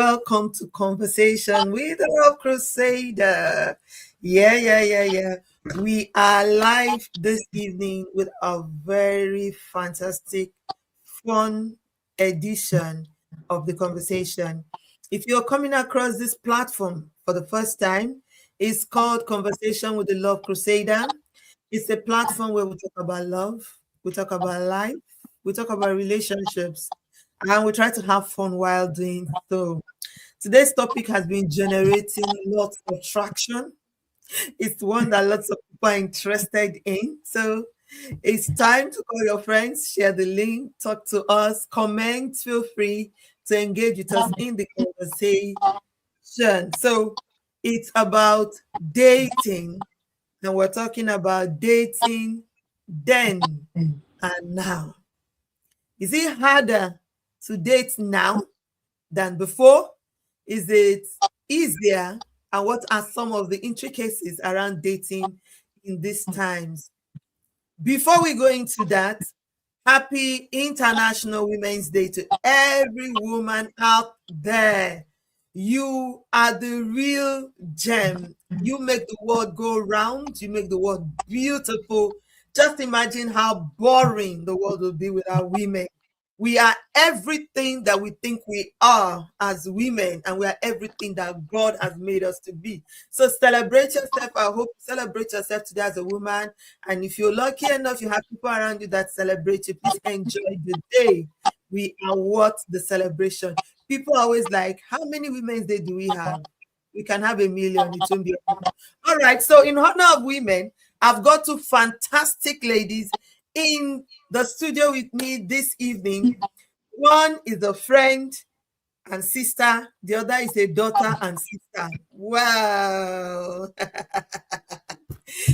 welcome to Conversation with the Love Crusader. Yeah. We are live this evening with a very fantastic, fun edition of the conversation. If you're coming across this platform for the first time, it's called Conversation with the Love Crusader. It's a platform where we talk about love, we talk about life, we talk about relationships, and we try to have fun while doing so. Today's topic has been generating lots of traction. It's one that lots of people are interested in. So it's time to call your friends, share the link, talk to us, comment, feel free to engage with us in the conversation. So it's about dating, and we're talking about dating then and now. Is it harder to date now than before? Is it easier? And what are some of the intricacies around dating in these times? Before we go into that, happy International Women's Day to every woman out there. You are the real gem. You make the world go round. You make the world beautiful. Just imagine how boring the world would be without women. We are everything that we think we are as women, and we are everything that God has made us to be. So celebrate yourself. I hope you celebrate yourself today as a woman. And if you're lucky enough, you have people around you that celebrate you, please enjoy the day. We are worth the celebration. People are always like, how many Women's Day do we have? We can have 1,000,000. It won't be enough. All right. So in honor of women, I've got two fantastic ladies in the studio with me this evening. One is a friend and sister, the other is a daughter and sister. Wow.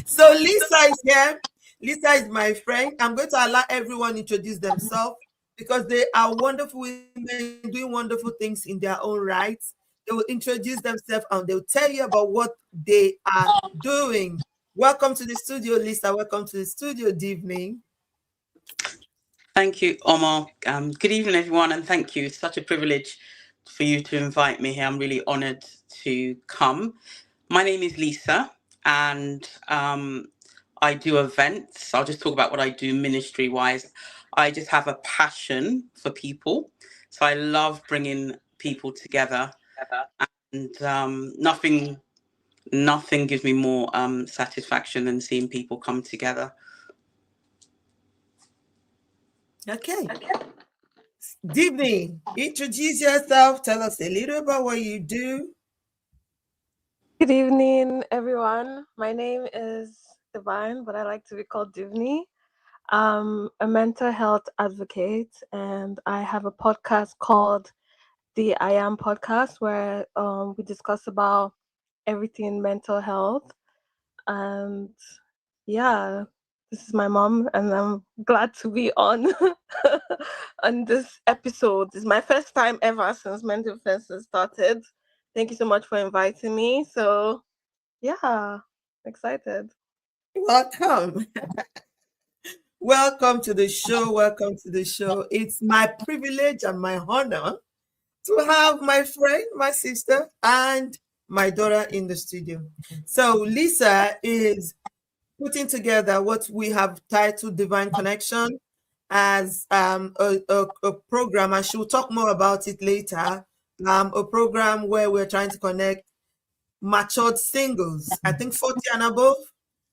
So Lisa is here. Lisa is my friend. I'm going to allow everyone introduce themselves because they are wonderful women doing wonderful things in their own rights. They will introduce themselves and they'll tell you about what they are doing. Welcome to the studio, Lisa. Welcome to the studio, this evening. Thank you, Omar. Good evening, everyone, and thank you. It's such a privilege for you to invite me here. I'm really honoured to come. My name is Lisa, and I do events. I'll just talk about what I do ministry-wise. I just have a passion for people, so I love bringing people together, and nothing gives me more satisfaction than seeing people come together. Okay. Divney, introduce yourself. Tell us a little about what you do. Good evening, everyone. My name is Divine, but I like to be called Divney. I'm a mental health advocate, and I have a podcast called the I Am Podcast, where we discuss about everything mental health. And yeah, this is my mom, and I'm glad to be on on this episode. It's my first time ever since Mental Fences started. Thank you so much for inviting me. So yeah, excited. Welcome. Welcome to the show. Welcome to the show. It's my privilege and my honor to have my friend, my sister, and my daughter in the studio. So Lisa is putting together what we have titled Divine Connection as a program, and she'll talk more about it later. A program where we're trying to connect matured singles, I think 40 and above.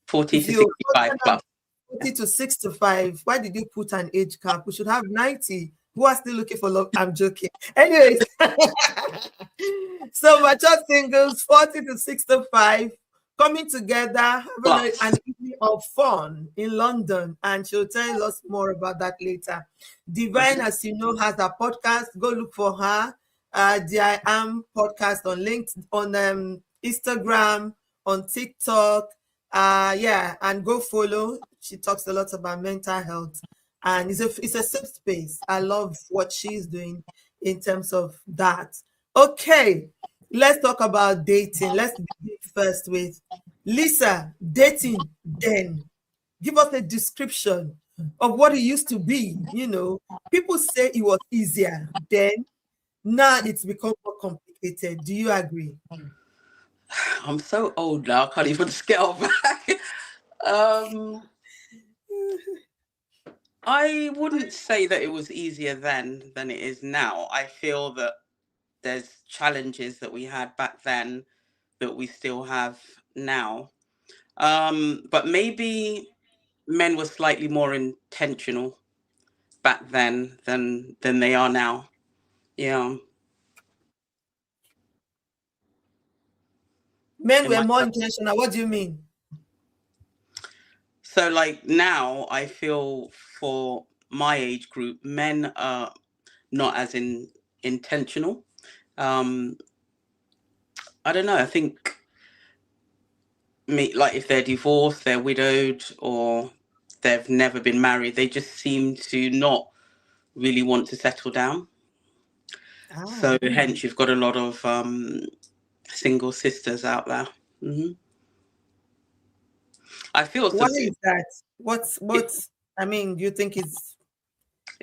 40 If to you 65 plus. 40 to 65, why did you put an age cap? We should have 90 who are still looking for love. I'm joking. Anyways, so mature singles, 40 to 65, coming together, having an evening of fun in London, and she'll tell us more about that later. Divine, as you know, has a podcast. Go look for her. The I Am podcast on LinkedIn, on Instagram, on TikTok. And go follow. She talks a lot about mental health, and it's a safe space. I love what she's doing in terms of that. Okay, let's talk about dating. Let's begin first with Lisa. Dating then. Give us a description of what it used to be. You know, people say it was easier then. Now it's become more complicated. Do you agree? I'm so old now, I can't even scale back. um, I wouldn't say that it was easier then than it is now. I feel that there's challenges that we had back then that we still have now. But maybe men were slightly more intentional back then than they are now. Yeah. Men In were my more intentional. What do you mean? So like now I feel for my age group, men are not as intentional. Um, I don't know. I think me like if they're divorced, they're widowed, or they've never been married, they just seem to not really want to settle down. Ah, So hence you've got a lot of single sisters out there. hmm I feel why so. is that? It, I mean, do you think it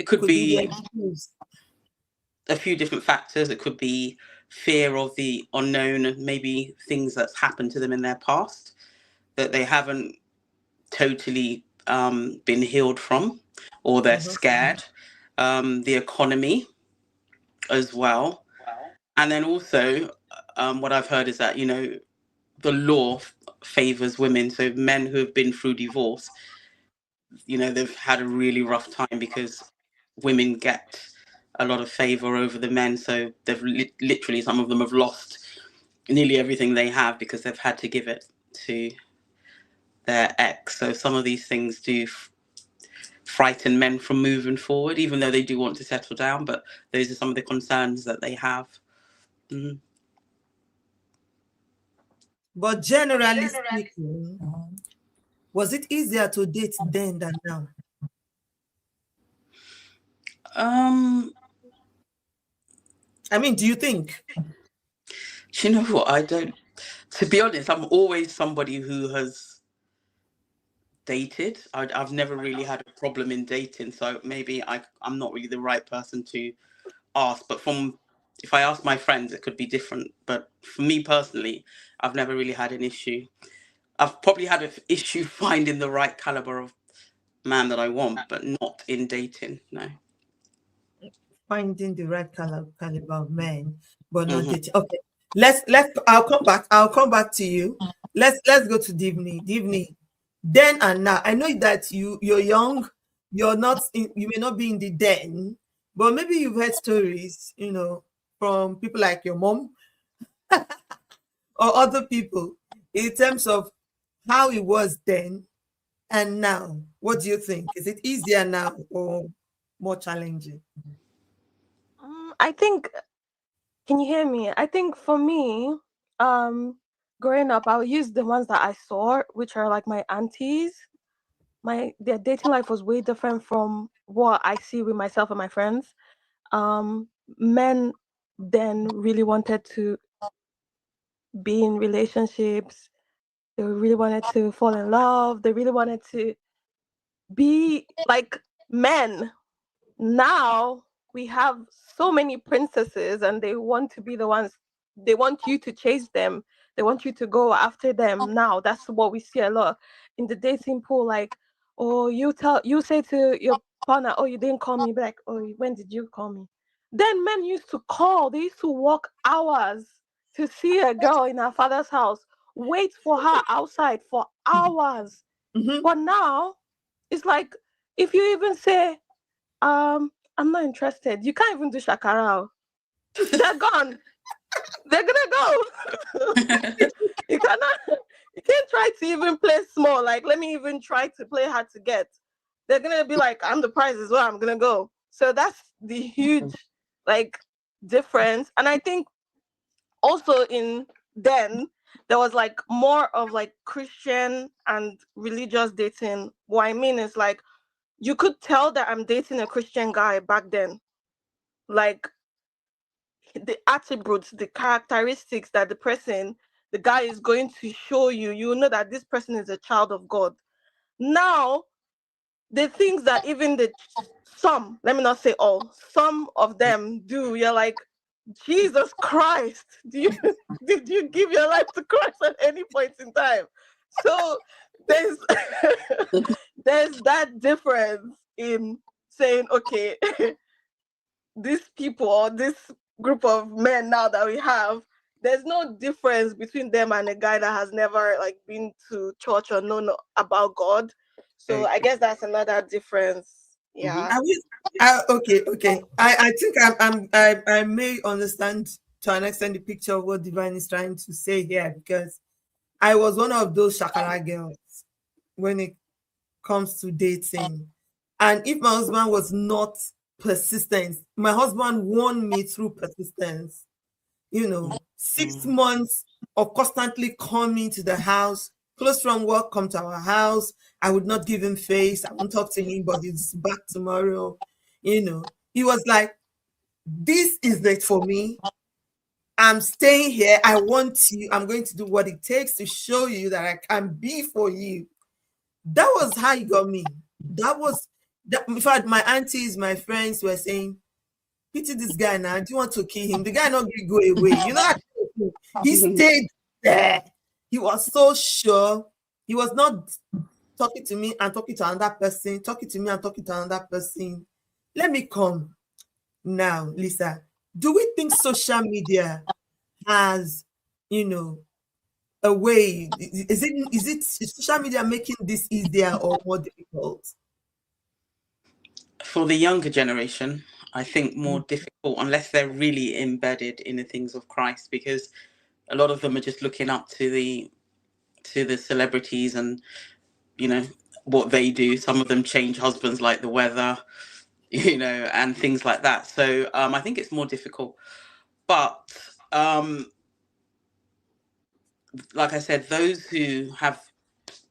could could be the be excuse? a few different factors. It could be fear of the unknown and maybe things that's happened to them in their past that they haven't totally been healed from, or they're Mhm. scared. The economy as well. And then also, what I've heard is that, the law favors women. So men who have been through divorce, they've had a really rough time because women get a lot of favor over the men. So they've literally, some of them have lost nearly everything they have because they've had to give it to their ex. So some of these things do frighten men from moving forward, even though they do want to settle down. But those are some of the concerns that they have. Mhm. But generally speaking, was it easier to date then than now? Um, I mean, do you think? do you know what? I don't. To be honest, I'm always somebody who has dated. I've never really had a problem in dating, so maybe I'm not really the right person to ask. But if I ask my friends, it could be different. But for me personally, I've never really had an issue. I've probably had an issue finding the right caliber of man that I want, but not in dating. No. Finding the right caliber of men, but not hmm dating. Okay, let's. I'll come back. I'll come back to you. Let's go to Divney. Divney, then and now. I know that you're young. You're not. You may not be in the den, but maybe you've heard stories. From people like your mom or other people in terms of how it was then and now. What do you think? Is it easier now or more challenging? I think, can you hear me? I think for me, um, growing up, I'll use the ones that I saw, which are like my aunties. Their dating life was way different from what I see with myself and my friends. Um, Men then really wanted to be in relationships. They really wanted to fall in love. They really wanted to be like men. Now we have so many princesses and they want to be the ones, they want you to chase them, they want you to go after them. Now that's what we see a lot in the dating pool. Like, oh, you say to your partner, oh, you didn't call me back. Oh, when did you call me? Then men used to call, they used to walk hours to see a girl in her father's house, wait for her outside for hours. Mhm. But now it's like, if you even say, I'm not interested. You can't even do shakara. They're gone. They're gonna go. You cannot. You can't try to even play small. Like, let me even try to play hard to get. They're gonna be like, I'm the prize as well. I'm gonna go. So that's the huge, like, difference. And I think also in then there was like more of like Christian and religious dating. What I mean is like you could tell that I'm dating a Christian guy back then. Like the attributes, the characteristics that the guy is going to show you, you know that this person is a child of God. Now, the things that even let me not say all, some of them do, you're like, Jesus Christ, did you give your life to Christ at any point in time? So there's there's that difference in saying, okay, these people or this group of men now that we have, there's no difference between them and a guy that has never like been to church or known about God. So I Okay. guess that's another difference. Yeah. Are we? Okay, okay. I think I may understand to an extent the picture of what Divine is trying to say here, because I was one of those shakara girls when it comes to dating. And if my husband was not persistent, my husband won me through persistence. 6 Mm. months of constantly coming to the house, close from work, come to our house. I would not give him face. I won't talk to him, but he's back tomorrow. He was like, this is it for me. I'm staying here. I want you. I'm going to do what it takes to show you that I can be for you. That was how he got me. That was that. In fact, my aunties, my friends were saying, pity this guy now. Do you want to kill him? The guy not going to go away. He stayed there. He was so sure. He was not talking to me and talking to another person, talking to me and talking to another person. Let me come now, Lisa. Do we think social media has, you know, a way? Is social media making this easier or more difficult? For the younger generation, I think more Mm. difficult unless they're really embedded in the things of Christ, because a lot of them are just looking up to the celebrities and what they do. Some of them change husbands like the weather, and things like that. So I think it's more difficult. But like I said, those who have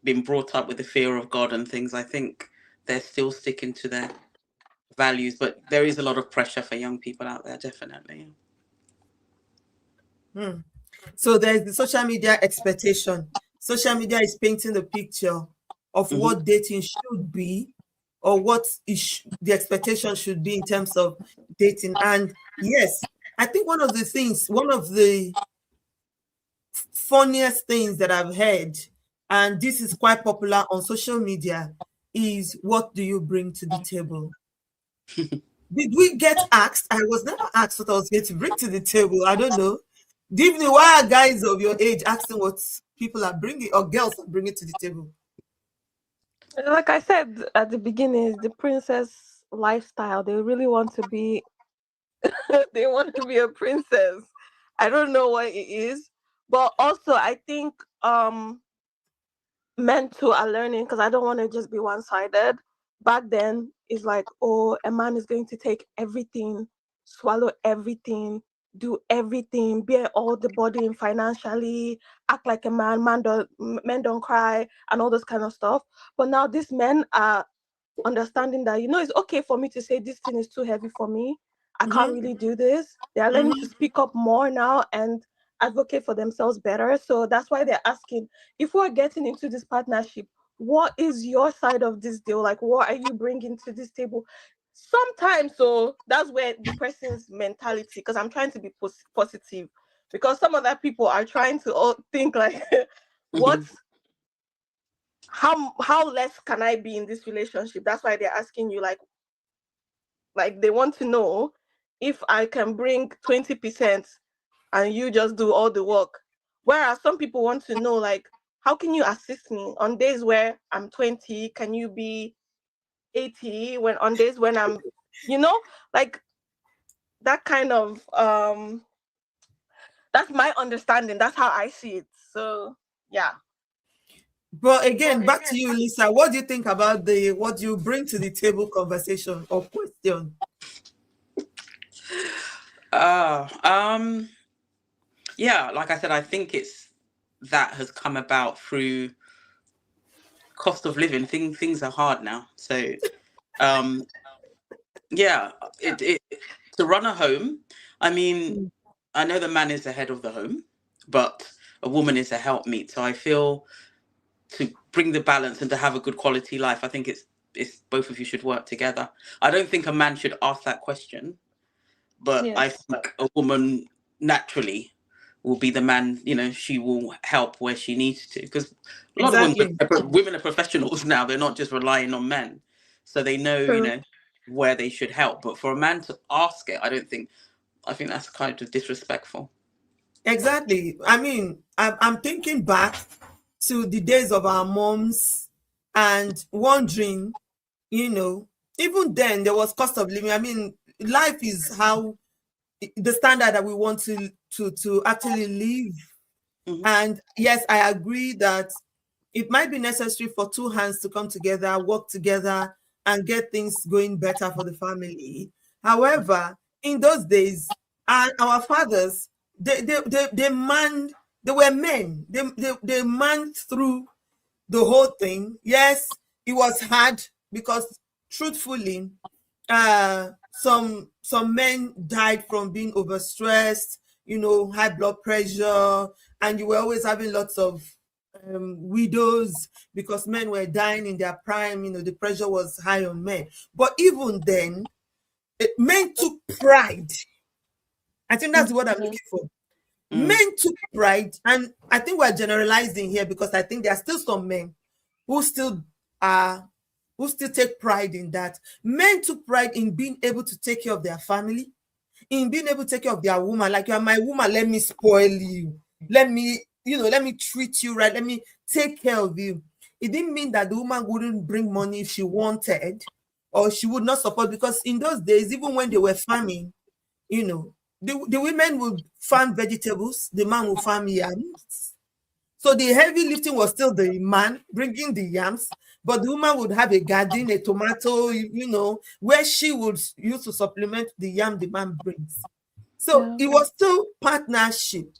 been brought up with the fear of God and things, I think they're still sticking to their values. But there is a lot of pressure for young people out there, definitely. Hmm. So there's the social media expectation. Social media is painting the picture of Hmm. what dating should be, or what the expectation should be in terms of dating. And yes, I think one of the funniest things that I've heard, and this is quite popular on social media, is what do you bring to the table? Did we get asked? I was never asked what I was going to bring to the table. I don't know. Divni, why are guys of your age asking what people are bringing or girls are bringing to the table? Like I said at the beginning, it's the princess lifestyle. They really want to be they want to be a princess. I don't know what it is. But also I think men too are learning, because I don't want to just be one sided. Back then, it's like, oh, a man is going to take everything, swallow everything, do everything, bear all the burden financially, act like a man. Men don't cry, and all this kind of stuff. But now these men are understanding that, it's okay for me to say this thing is too heavy for me. I can't Mm-hmm, really do this. They are learning to mm-hmm. speak up more now and advocate for themselves better. So that's why they're asking, if we're getting into this partnership, what is your side of this deal? Like, what are you bringing to this table? Sometimes, so that's where the person's mentality, because I'm trying to be positive, because some other people are trying to all think like, what how less can I be in this relationship? That's why they're asking you, like they want to know if I can bring 20% and you just do all the work. Whereas some people want to know, like, how can you assist me on days where I'm 20? Can you be 80 when on days when I'm, like that kind of that's my understanding. That's how I see it. So yeah. But again, back to you, Lisa. What do you think about the what you bring to the table conversation or question? Uh, um, yeah, like I said, I think it's that has come about through cost of living. Things are hard now, so um, yeah, it to run a home. I mean, Mm. I know the man is the head of the home, but a woman is a helpmeet. So I feel to bring the balance and to have a good quality life, I think it's both of you should work together. I don't think a man should ask that question. But I Yes. think a woman naturally will be the man, she will help where she needs to. Because a lot of Exactly. women are professionals now. They're not just relying on men. So they know, True. where they should help. But for a man to ask it, I think that's kind of disrespectful. Exactly. I mean, I'm thinking back to the days of our moms and wondering, you know, even then there was cost of living. I mean, life is how the standard that we want to actually live. Hmm. And yes, I agree that it might be necessary for two hands to come together, work together, and get things going better for the family. However, in those days, our fathers, they manned, they were men. They manned through the whole thing. Yes, it was hard because truthfully, some men died from being overstressed, high blood pressure, and you were always having lots of widows because men were dying in their prime. The pressure was high on men. But even then, men took pride. I think that's what I'm Mhm. looking for. Mm. Men took pride, and I think we're generalizing here because I think there are still some men who still are who still take pride in that. Men took pride in being able to take care of their family, in being able to take care of their woman. Like, you are my woman, let me spoil you. Let me treat you right. Let me take care of you. It didn't mean that the woman wouldn't bring money if she wanted, or she would not support, because in those days, even when they were farming, you know, the women would farm vegetables, the man would farm yams. So the heavy lifting was still the man bringing the yams, but the woman would have a garden, a tomato, where she would use to supplement the yam the man brings. So Yeah. it was still partnership.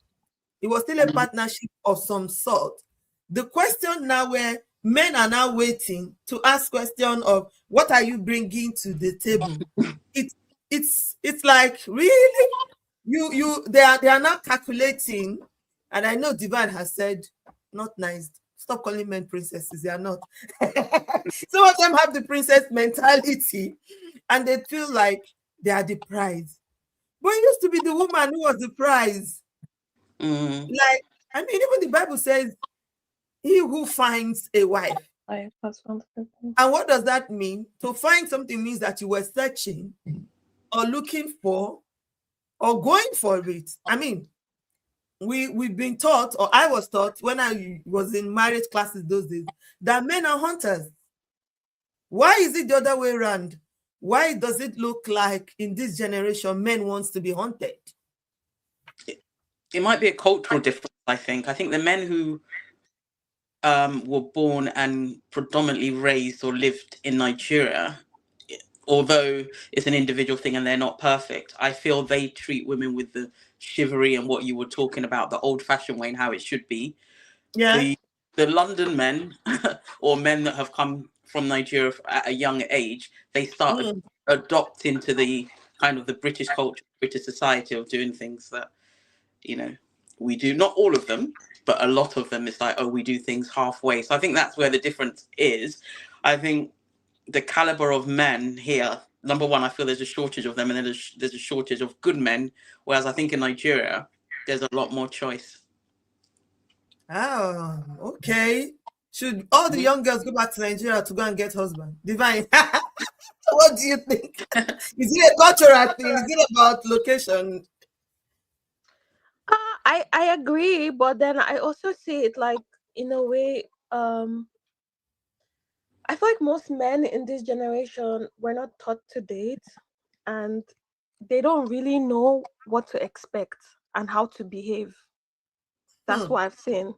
It was still a Mhm. partnership of some sort. The question now, where men are now waiting to ask question of what are you bringing to the table? It it's like, really, they are now calculating. And I know Divine has said, not nice, stop calling men princesses, they are not. Some of them have the princess mentality, and they feel like they are the prize, but it used to be the woman who was the prize. Mm. Like, I mean, even the Bible says, he who finds a wife. I husband. And what does that mean? To find something means that you were searching or looking for or going for it. I mean, we've been taught, or I was taught when I was in marriage classes those days, that men are hunters. Why is it the other way around? Why does it look like in this generation men wants to be hunted? It might be a cultural difference, I think. I think the men who were born and predominantly raised or lived in Nigeria, although it's an individual thing and they're not perfect, I feel they treat women with the chivalry and what you were talking about, the old fashioned way and how it should be. Yeah. The London men or men that have come from Nigeria at a young age, they start Mm. adopting to the kind of the British culture, British society of doing things that you know we do. Not all of them, but a lot of them. It's like, oh, we do things halfway. So I think that's where the difference is. I think the caliber of men here. Number one, I feel there's a shortage of them, and then there's a shortage of good men. Whereas I think in Nigeria, there's a lot more choice. Oh, okay. Should all the Mhm. young girls go back to Nigeria to go and get husband? Divine. What do you think? Is it a cultural thing? Is it about location? I agree, but then I also see it like, in a way. I feel like most men in this generation were not taught to date, and they don't really know what to expect and how to behave. That's Hmm. what I've seen.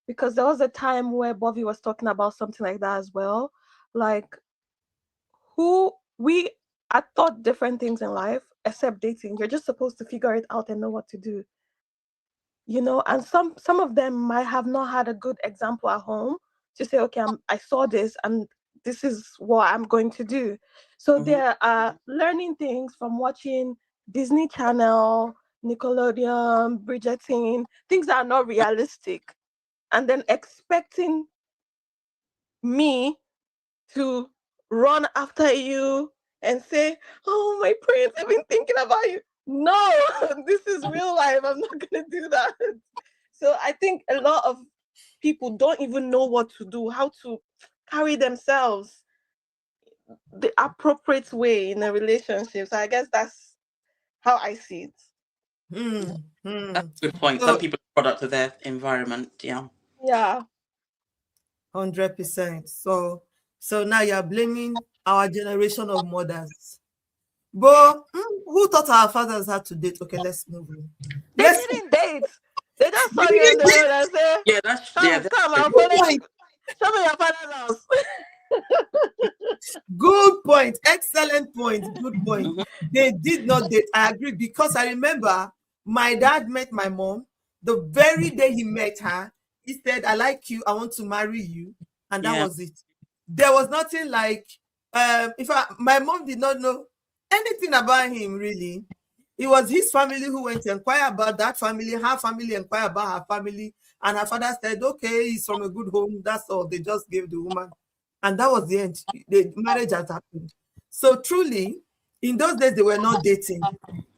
Because there was a time where Bobby was talking about something like that as well. Like, who we are taught different things in life except dating. You're just supposed to figure it out and know what to do. And some of them might have not had a good example at home to say, okay, I saw this and this is what I'm going to do. So Mhm. they are learning things from watching Disney Channel, Nickelodeon, Bridgerton, things that are not realistic, and then expecting me to run after you and say, oh, my prince, I've been thinking about you. No, this is real life. I'm not gonna do that. So I think a lot of people don't even know what to do, how to carry themselves the appropriate way in a relationship. So I guess that's how I see it. Hmm. Hmm. That's a good point. Some So people are a product of their environment. Yeah. Yeah. 100%. So now you're blaming our generation of mothers. But who taught our fathers how to date? Okay, let's move on. They Let's didn't date. They just we saw you on didn't the road and say, Yeah, Come, that's come, true. I'll good follow you. point. Show me your father's house. Good point. Excellent point. Good point. Mhm. They did not date. I agree because I remember my dad met my mom. The very day he met her, he said, I like you. I want to marry you. And that Yeah. was it. There was nothing like, my mom did not know anything about him really. It was his family who went to inquire about that family, her family inquire about her family. And her father said, okay, he's from a good home. That's all. They just gave the woman. And that was the end. The marriage has happened. So truly, in those days, they were not dating.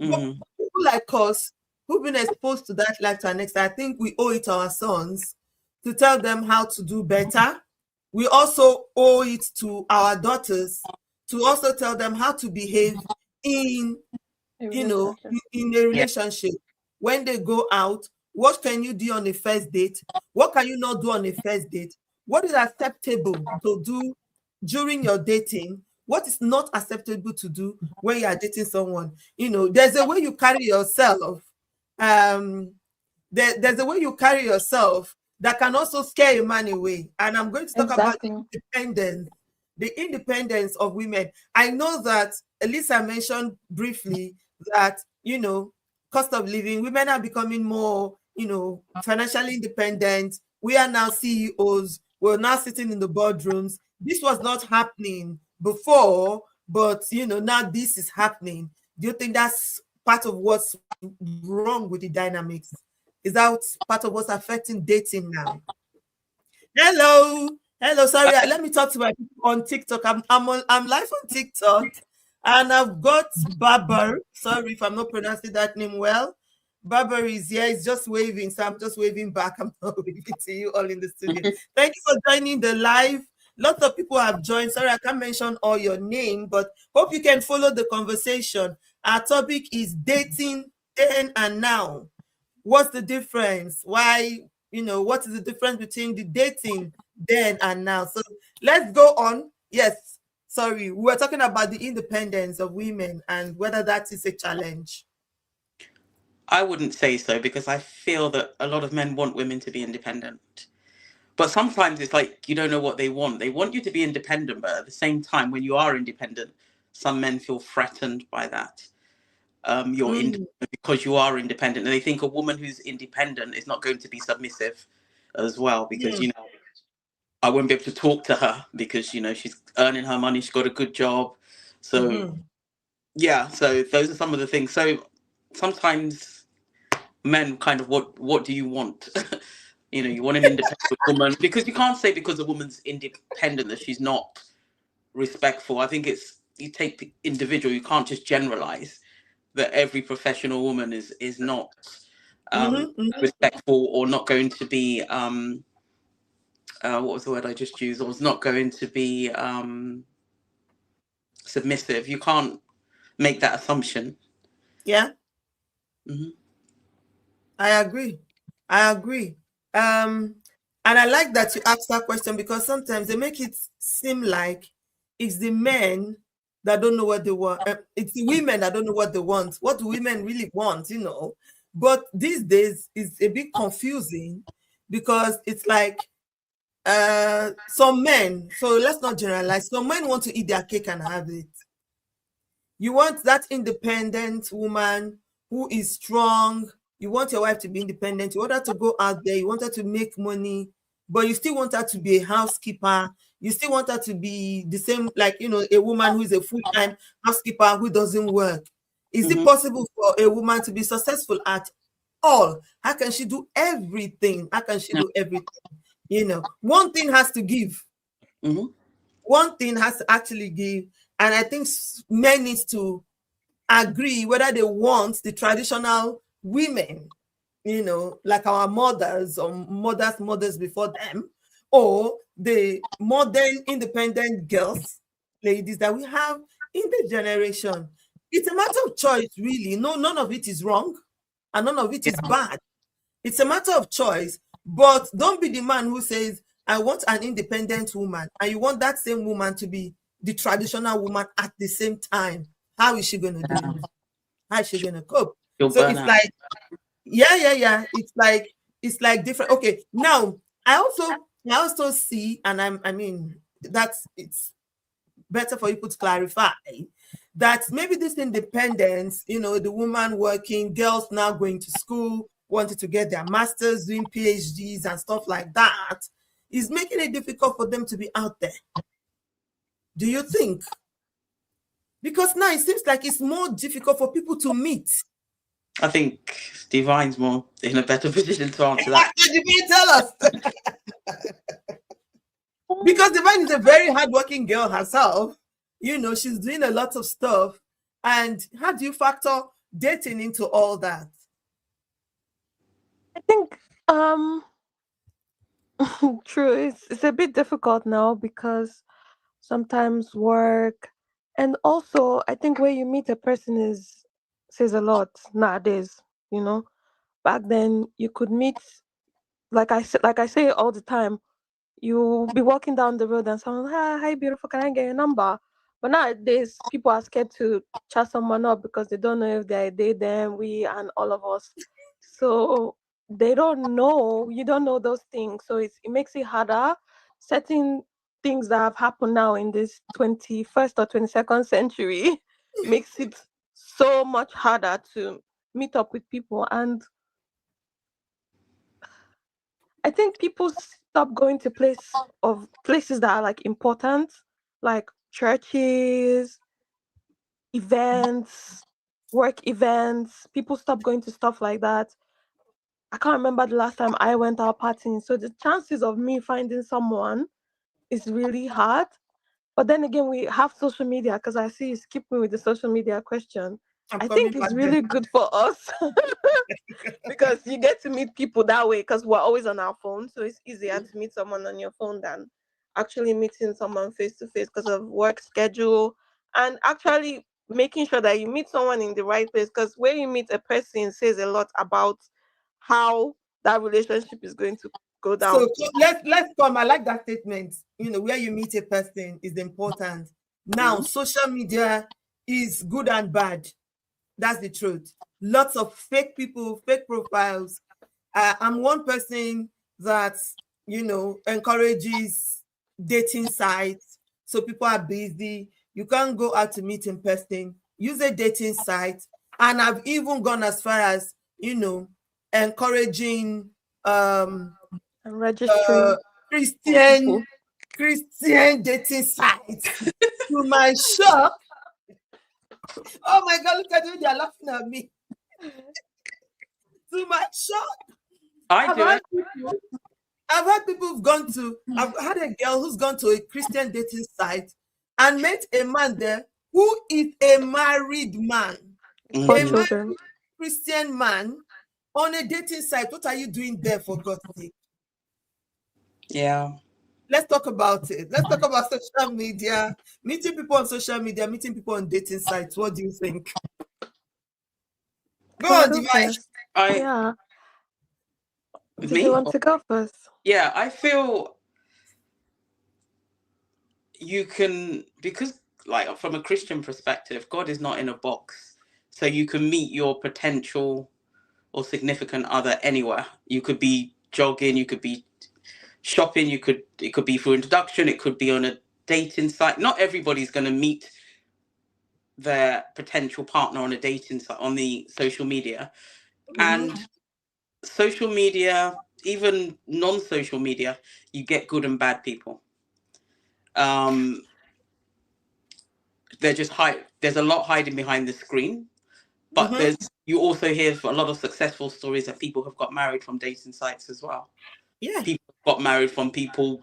But Mm. people like us who've been exposed to that life to our next, I think we owe it to our sons to tell them how to do better. We also owe it to our daughters to also tell them how to behave in A in relationship. a Yeah. relationship. When they go out, what can you do on a first date? What can you not do on a first date? What is acceptable to do during your dating? What is not acceptable to do when you are dating someone? There's a way you carry yourself. um there's a way you carry yourself that can also scare a man away. And I'm going to talk about Exactly. the independence of women. I know that Elisa mentioned briefly that, cost of living, women are becoming more, financially independent. We are now CEOs. We're now sitting in the boardrooms. This was not happening before, but, now this is happening. Do you think that's part of what's wrong with the dynamics? Is that part of what's affecting dating now? Hello. Hello. Sorry, let me talk to my people on TikTok. I'm live on TikTok, and I've got Babar. Sorry if I'm not pronouncing that name well. Babar is here. He's just waving, so I'm just waving back. I'm not waving to you all in the studio. Thank you for joining the live. Lots of people have joined. Sorry, I can't mention all your name, but hope you can follow the conversation. Our topic is dating then and now. What's the difference? Why, what is the difference between the dating then and now? So let's go on. Yes, sorry, we were talking about the independence of women and whether that is a challenge. I wouldn't say so because I feel that a lot of men want women to be independent. But sometimes it's like you don't know what they want. They want you to be independent, but at the same time, when you are independent, some men feel threatened by that. You're Mm, independent because you are independent, and they think a woman who's independent is not going to be submissive as well because mm, I won't be able to talk to her because she's earning her money, she's got a good job. So mm-hmm. yeah, so those are some of the things. So sometimes men kind of what do you want? You want an independent woman because you can't say because a woman's independent that she's not respectful. I think it's you take the individual. You can't just generalize that every professional woman is not Mm-hmm. Mm-hmm. respectful or not going to be what was the word I just used? Or was not going to be submissive. You can't make that assumption. Yeah, Hmm. I agree. I agree. Um, and I like that you asked that question because sometimes they make it seem like it's the men that don't know what they want. It's the women that don't know what they want. What do women really want? But these days it's a bit confusing because it's like some men, so let's not generalize, some men want to eat their cake and have it. You want that independent woman who is strong. You want your wife to be independent. You want her to go out there. You want her to make money, but you still want her to be a housekeeper. You still want her to be the same, like, a woman who is a full time housekeeper who doesn't work. Is it Hmm. possible for a woman to be successful at all? How can she do everything? How can she Yeah. do everything? One thing has to give. Hmm. One thing has to actually give. And I think men needs to agree whether they want the traditional women, like our mothers or mothers before them, or the modern independent girls, ladies that we have in the generation. It's a matter of choice, really. No, none of it is wrong and none of it is Yeah. bad. It's a matter of choice, but don't be the man who says, I want an independent woman, and you want that same woman to be the traditional woman at the same time. How is she going to do it? How is she going to cope? You'll So burn it's out. like, yeah. It's like different. Okay, now I also see, and I mean that's it's better for people to clarify that maybe this independence, the woman working, girls now going to school, wanting to get their masters, doing PhDs and stuff like that, is making it difficult for them to be out there. Do you think? Because now it seems like it's more difficult for people to meet. I think Divine's more in a better position to answer that. You can tell us. Because Divine is a very hardworking girl herself. She's doing a lot of stuff. And how do you factor dating into all that? I think true. It's a bit difficult now because sometimes work, and also I think where you meet a person is says a lot nowadays. You know, back then you could meet, like I say all the time, you'll be walking down the road and someone, hi, beautiful, can I get your number? But nowadays, people are scared to chat someone up because they don't know if they them, we, and all of us. So they don't know, you don't know those things. So it makes it harder. Certain things that have happened now in this 21st or 22nd century makes it so much harder to meet up with people. And I think people stop going to places that are like important, like churches, events, work events. People stop going to stuff like that. I can't remember the last time I went out partying, so the chances of me finding someone is really hard. But then again, we have social media because I see you skip me with the social media question. I'm I coming think back it's there. really good for us because you get to meet people that way because we're always on our phone. So it's easier to meet someone on your phone than actually meeting someone face to face because of work schedule and actually making sure that you meet someone in the right place because where you meet a person says a lot about how that relationship is going to go So down. let's come. I like that statement. Where you meet a person is important. Now, Mhm. social media is good and bad. That's the truth. Lots of fake people, fake profiles. I'm one person that encourages dating sites. So people are busy. You can't go out to meet in person. Use a dating site, and I've even gone as far as encouraging um And uh registering Christian people. Christian dating sites. To my shock, oh my God, look at them, they're laughing at me. To my shock, I I've do had it. people, I've had people I've had a girl who's gone to a Christian dating site and met a man there who is a married man, For a Hmm. children. married Christian man on a dating site. What are you doing there, for God's sake? Yeah. Let's talk about it. Let's talk about social media, meeting people on social media, meeting people on dating sites. What do you think? Go Can on, go Divine. first. I Yeah. with Did you me. want to go first? Yeah, I feel you can because like from a Christian perspective, God is not in a box. So you can meet your potential or significant other anywhere. You could be jogging, you could be shopping, it could be through introduction, it could be on a dating site. Not everybody's going to meet their potential partner on a dating site on the social media. Mhm. And social media, even non-social media, you get good and bad people. Um, they're just hide. There's a lot hiding behind the screen, but Mhm. there's you also hear a lot of successful stories that people have got married from dating sites as well. Yeah. People got married from people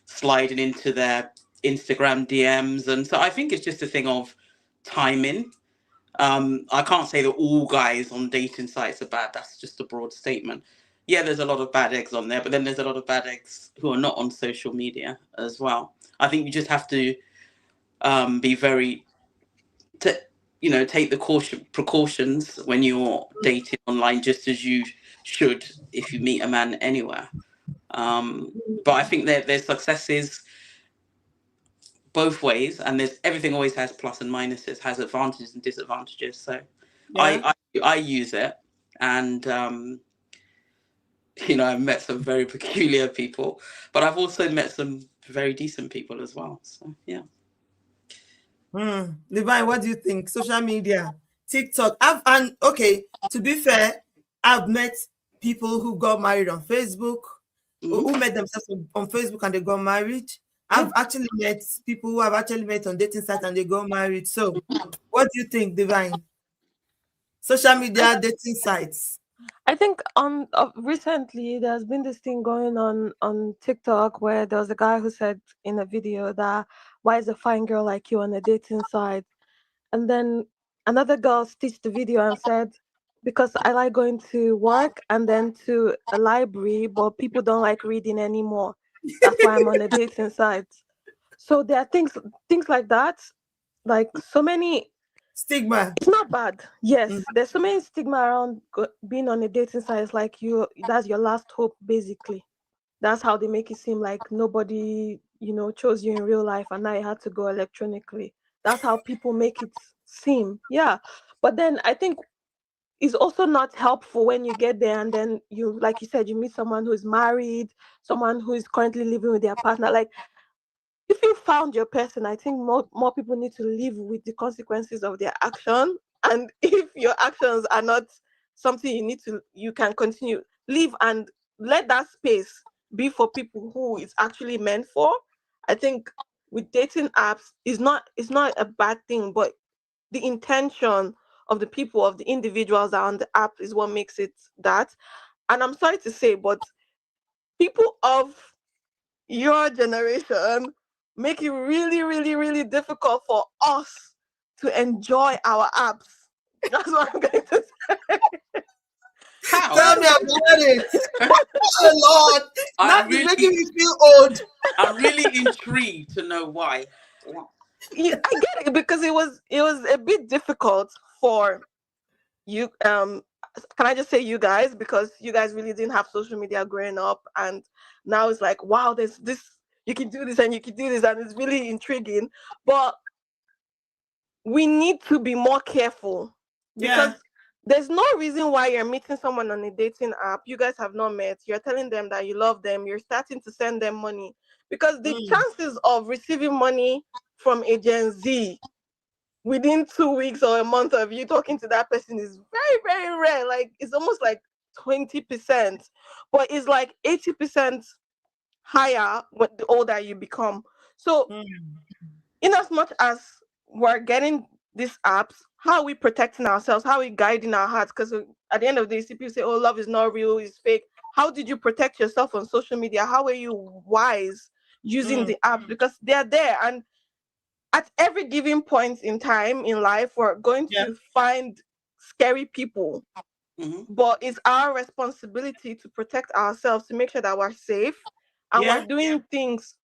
sliding into their Instagram DMs, and so I think it's just a thing of timing. I can't say that all guys on dating sites are bad. That's just a broad statement. Yeah, there's a lot of bad eggs on there, but then there's a lot of bad eggs who are not on social media as well. I think you just have to be very, to, take the precautions when you're dating online, just as you should if you meet a man anywhere. But I think that there's successes both ways, and there's everything always has plus and minuses, has advantages and disadvantages. So Yeah. I use it, and I've met some very peculiar people, but I've also met some very decent people as well. So yeah. Divine, what do you think? Social media, TikTok. And okay, to be fair, I've met people who got married on Facebook, Hmm. who met themselves on Facebook and they got married. Yeah. I've actually met people who have actually met on dating sites and they got married. So, what do you think, Divine? Social I, media, dating sites. I think recently there's been this thing going on TikTok where there was a guy who said in a video that why is a fine girl like you on a dating site, and then another girl stitched the video and said because I like going to work and then to a library, but people don't like reading anymore. That's why I'm on a dating site. So there are things like that, like so many. Stigma. It's not bad. Yes, Mm, there's so many stigma around being on a dating site. It's like that's your last hope, basically. That's how they make it seem like nobody, chose you in real life, and now you had to go electronically. That's how people make it seem. Yeah, but then I think it's also not helpful when you get there and then you, like you said, you meet someone who is married, someone who is currently living with their partner. Like if you found your person, I think more people need to live with the consequences of their action. And if your actions are not something you can continue live and let that space be for people who it's actually meant for. I think with dating apps it's not a bad thing, but the intention of the people, of the individuals that are on the app is what makes it that. And I'm sorry to say, but people of your generation make it really, really, really difficult for us to enjoy our apps. That's what I'm going to say. How? tell me about it. Oh Lord, now I'm it's making really, me feel old. I'm really intrigued to know why. Yeah. I get it because it was a bit difficult for you. Can I just say you guys, because you guys really didn't have social media growing up, and now it's like, wow, there's this, you can do this and you can do this, and it's really intriguing. But we need to be more careful because Yeah. there's no reason why you're meeting someone on a dating app. You guys have not met. You're telling them that you love them. You're starting to send them money because the Mm, chances of receiving money from a Gen Z within 2 weeks or a month of you talking to that person is very, very rare. Like it's almost like 20%, but it's like 80% higher when the older you become. So mm. in as much as we're getting these apps, how are we protecting ourselves? How are we guiding our hearts? Because at the end of the day, people say, oh, love is not real, it's fake. How did you protect yourself on social media? How are you wise using Mm, the apps? Because they're there. And at every given point in time in life, we're going yeah, to find scary people. Hmm. But it's our responsibility to protect ourselves, to make sure that we're safe and we're yeah. doing things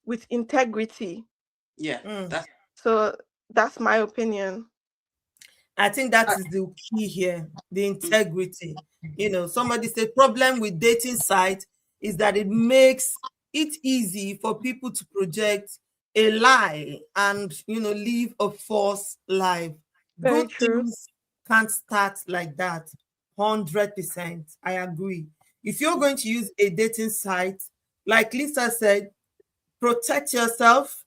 with integrity. Yeah. Mm. That's. So that's my opinion. I think that is the key here, the Mm. integrity. Somebody said problem with dating site is that it makes it easy for people to project a lie and live a false life. Very Good true. things can't start like that. 100%. I agree. If you're going to use a dating site, like Lisa said, protect yourself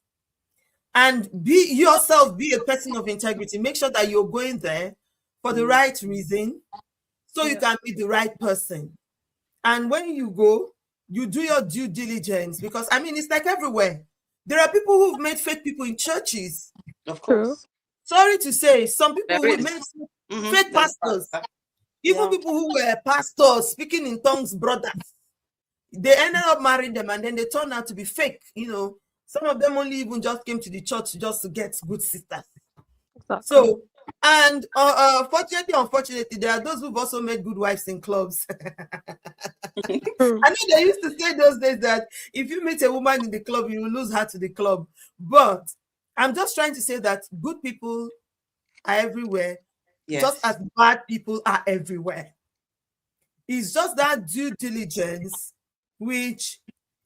and be yourself, be a person of integrity. Make sure that you're going there for the Mm. right reason so you Yeah, can be the right person. And when you go, you do your due diligence because I mean it's like everywhere. There are people who've made fake people in churches. Of true. course. Sorry to say, some There people who is. made Hmm. fake There's that. pastors, even Yeah. people who were pastors speaking in tongues, brothers, they ended up marrying them and then they turned out to be fake. Some of them only even just came to the church just to get good sisters. Exactly. So And fortunately, unfortunately, there are those who've also made good wives in clubs. Hmm. I know they used to say those days that if you meet a woman in the club, you will lose her to the club. But I'm just trying to say that good people are everywhere, just Yes. as bad people are everywhere. It's just that due diligence which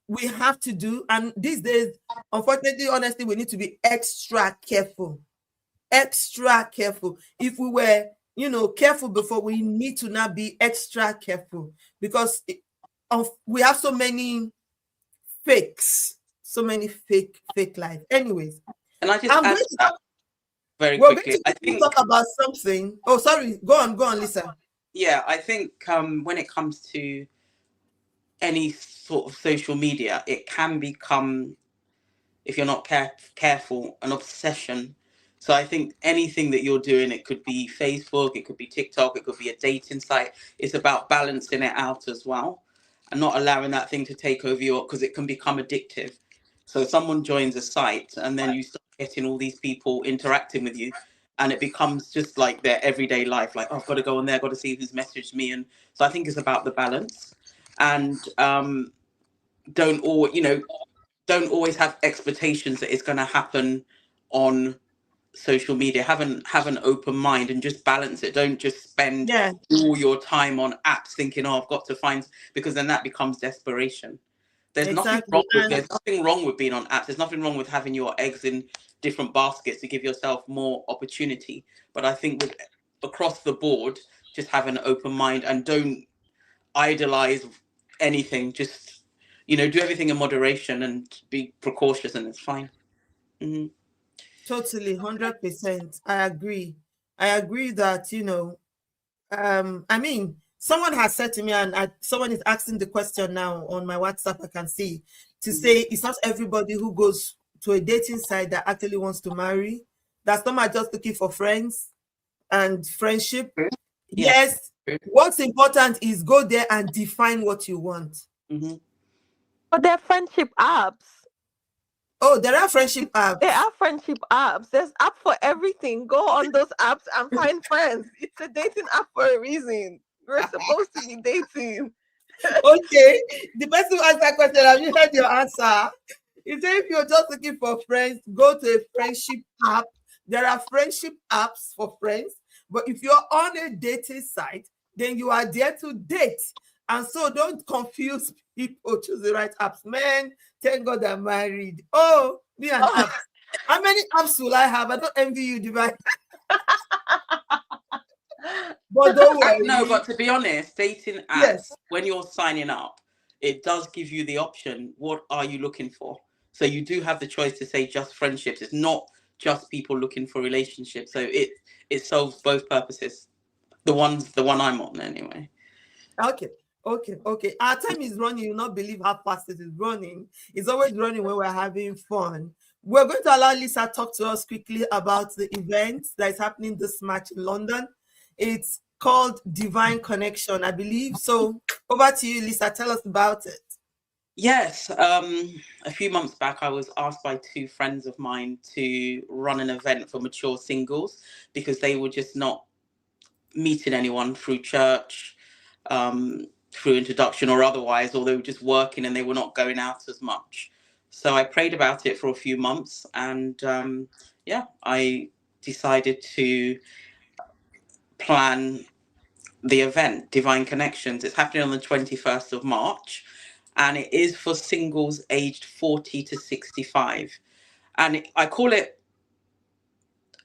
we have to do. And these days, unfortunately, honestly, we need to be extra careful. Extra careful. If we were, careful before, we need to now be extra careful because we have so many fakes, so many fake life. Anyways, And I just I'm add going to to that talk. very We're going quickly. to I quickly talk think, about something. Oh, sorry. Go on, Lisa. yeah, I think when it comes to any sort of social media, it can become, if you're not careful, an obsession. So I think anything that you're doing, it could be Facebook, it could be TikTok, it could be a dating site. It's about balancing it out as well, and not allowing that thing to take over your, because it can become addictive. So someone joins a site and then you start getting all these people interacting with you, and it becomes just like their everyday life. Like, oh, I've got to go on there, I've got to see who's messaged me. And so I think it's about the balance. And don't all, don't always have expectations that it's going to happen on social media. Have an open mind and just balance it. Don't just spend Yeah, all your time on apps thinking, oh, I've got to find, because then that becomes desperation. There's nothing wrong exactly. with And there's nothing wrong with being on apps. There's nothing wrong with having your eggs in different baskets to give yourself more opportunity. But I think with across the board, just have an open mind and don't idolize anything. Just do everything in moderation and be precautious, and it's fine. Hmm. totally, 100%. I agree. I agree that, I mean, someone has said to me, and someone is asking the question now on my WhatsApp, I can see, to say it's not everybody who goes to a dating site that actually wants to marry. That some are just looking for friends and friendship. Yes. Yes, what's important is go there and define what you want. Hmm. But they're friendship apps. Oh, there are friendship There apps. are friendship apps. There's app for everything. Go on those apps and find friends. It's a dating app for a reason. We're supposed to be dating. Okay, the person who asked that question, have you heard your answer? He said if you're just looking for friends, go to a friendship app. There are friendship apps for friends, but if you're on a dating site, then you are there to date. And so don't confuse people. Choose the right apps. Man, thank God I'm married. Oh, me and Oh, apps. How many apps will I have? I don't envy you, Divine. But don't No, worry. but to be honest, dating apps, Yes. when you're signing up, it does give you the option. What are you looking for? So you do have the choice to say just friendships. It's not just people looking for relationships. So it solves both purposes. The one I'm on anyway. Okay. Okay. Our time is running. You'll not believe how fast it is running. It's always running when we're having fun. We're going to allow Lisa talk to us quickly about the event that is happening this March in London. It's called Divine Connection, I believe. So over to you, Lisa. Tell us about it. Yes, a few months back, I was asked by two friends of mine to run an event for mature singles because they were just not meeting anyone through church, through introduction or otherwise, or they were just working and they were not going out as much. So I prayed about it for a few months, and yeah, I decided to plan the event, Divine Connections. It's happening on the 21st of March, and it is for singles aged 40 to 65. And I call it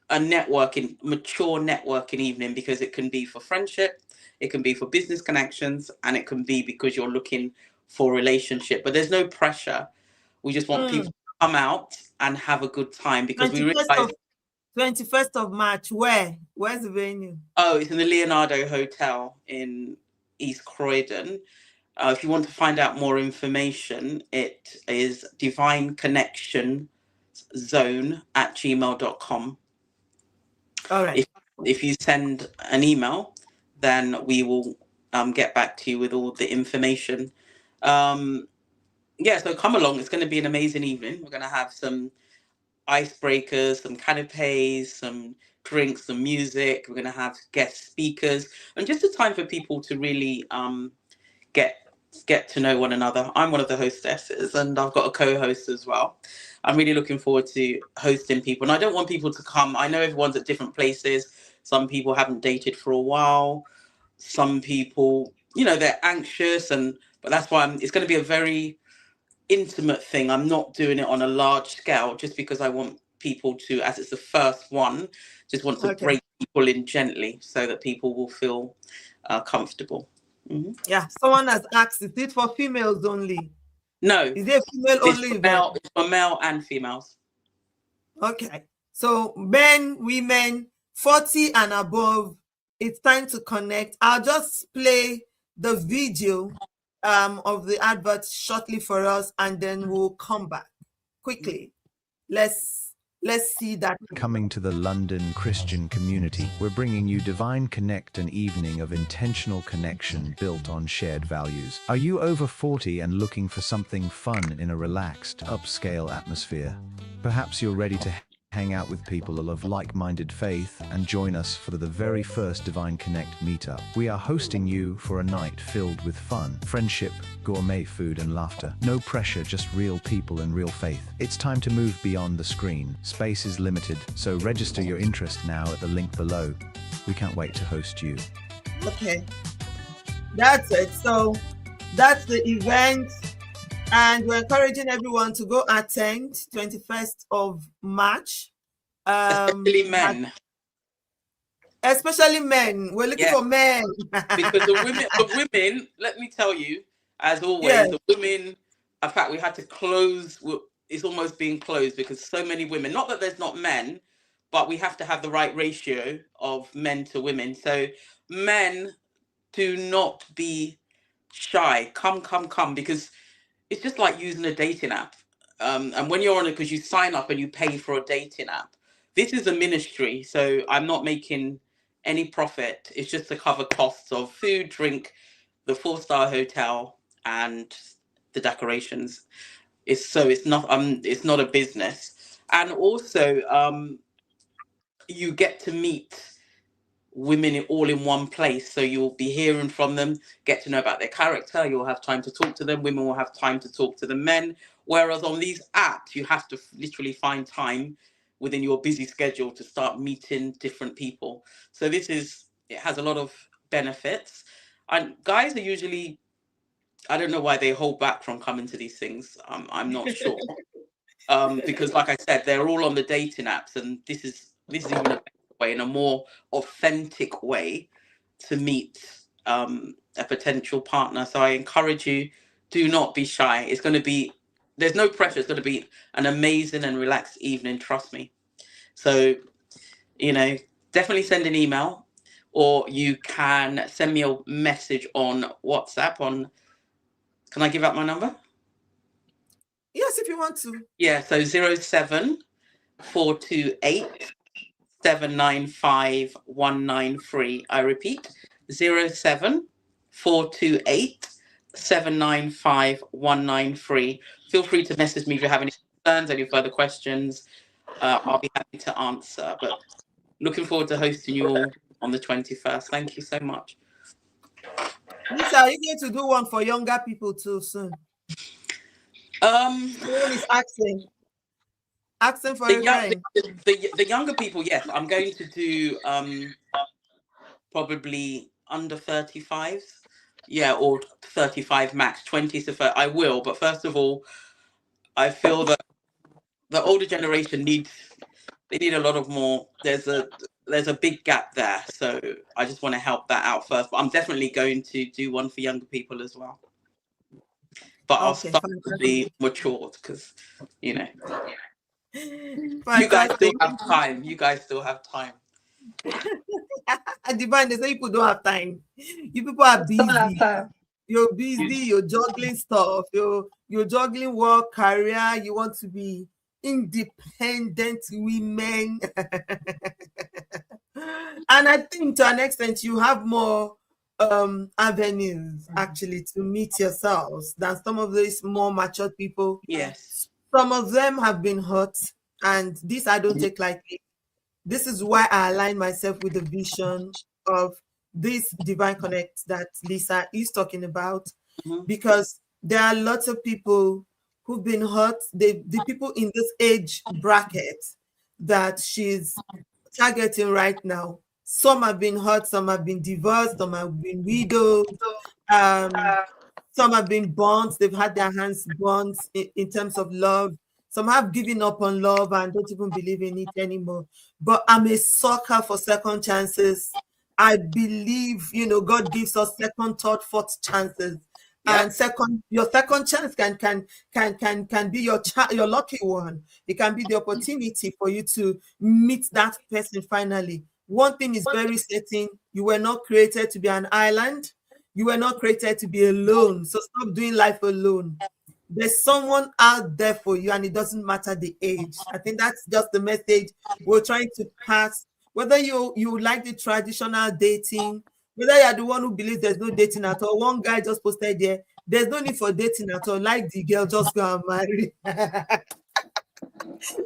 a mature networking evening because it can be for friendship, it can be for business connections, and it can be because you're looking for a relationship. But there's no pressure. We just want people Mm, to come out and have a good time because we 21st realize, of 21st of March. Where? Where's the venue? oh, it's in the Leonardo Hotel in East Croydon. If you want to find out more information, it is divineconnectionzone@gmail.com. All right. If you send an email, then we will get back to you with all the information. Um, yeah, so come along. It's going to be an amazing evening. We're going to have some icebreakers, some canapes, some drinks, some music. We're going to have guest speakers, and just a time for people to really get to know one another. I'm one of the hostesses, and I've got a co-host as well. I'm really looking forward to hosting people, and I don't want people to come. I know everyone's at different places. Some people haven't dated for a while. Some people, they're anxious, but that's why it's going to be a very intimate thing. I'm not doing it on a large scale just because I want people to, as it's the first one, just want to Okay. break people in gently so that people will feel comfortable. Mm-hmm. Yeah, someone has asked, is it for females only? No, Is it a female only event? it's for male and females. Okay. So men, women, 40 and above, it's time to connect. I'll just play the video of the advert shortly for us, and then we'll come back quickly. Let's see that. Coming to the London Christian community, we're bringing you Divine Connect, an evening of intentional connection built on shared values. Are you over 40 and looking for something fun in a relaxed, upscale atmosphere? Perhaps you're ready to hang out with people of like-minded faith and join us for the very first Divine Connect meetup. We are hosting you for a night filled with fun, friendship, gourmet food and laughter. No pressure, just real people and real faith. It's time to move beyond the screen. Space is limited, so register your interest now at the link below. We can't wait to host you. Okay, that's it. So that's the event, and we're encouraging everyone to go attend 21st of March. Especially men. Especially men. We're looking for men. Because the women, let me tell you, as always, the women, in fact, we had to close, it's almost being closed because so many women, not that there's not men, but we have to have the right ratio of men to women. So men, do not be shy. Come, because it's just like using a dating app. And when you're on it, because you sign up and you pay for a dating app, this is a ministry. So I'm not making any profit. It's just to cover costs of food, drink, the 4-star hotel, and the decorations. It's not a business. And also, you get to meet women all in one place, so you'll be hearing from them, get to know about their character, you'll have time to talk to them, women will have time to talk to the men, whereas on these apps you have to literally find time within your busy schedule to start meeting different people. So it has a lot of benefits, and guys are usually, I don't know why they hold back from coming to these things. I'm not sure. Because like I said, they're all on the dating apps, and this is even a better way, in a more authentic way, to meet a potential partner. So I encourage you, do not be shy. There's no pressure. It's going to be an amazing and relaxed evening, trust me. So, definitely send an email, or you can send me a message on WhatsApp can I give out my number? Yes, if you want to. Yeah, so 07428 795 193. I repeat, 07428 795 193. Feel free to message me if you have any concerns, any further questions. I'll be happy to answer. But looking forward to hosting you all on the 21st. Thank you so much. Lisa, are you going to do one for younger people too soon? Someone is asking for the younger people. Yes, I'm going to do probably under 35, or 35 max, 20 to 30. I will, but first of all, I feel that the older generation need a lot of more. There's a big gap there, so I just want to help that out first. But I'm definitely going to do one for younger people as well. But I'll start to be matured, because you guys still have time. Divine, they say people don't have time. You people are busy. You're busy, you're juggling stuff, you're juggling work, career, you want to be independent women. And I think to an extent you have more avenues actually to meet yourselves than some of these more mature people. Yes. Some of them have been hurt, and this I don't take lightly. This is why I align myself with the vision of this divine connect that Lisa is talking about, Hmm. because there are lots of people who've been hurt. The people in this age bracket that she's targeting right now. Some have been hurt, some have been divorced, some have been widowed, um, some have been burnt, they've had their hands burnt in terms of love. Some have given up on love and don't even believe in it anymore. But I'm a sucker for second chances. I believe, God gives us second, third, fourth chances. And Yep. your second chance can be your lucky one. It can be the opportunity for you to meet that person finally. One thing is very certain: you were not created to be an island. You were not created to be alone. So stop doing life alone. There's someone out there for you, and it doesn't matter the age. I think that's just the message we're trying to pass. Whether you like the traditional dating, whether you're the one who believes there's no dating at all. One guy just posted there, there's no need for dating at all. Like the girl, just go and marry.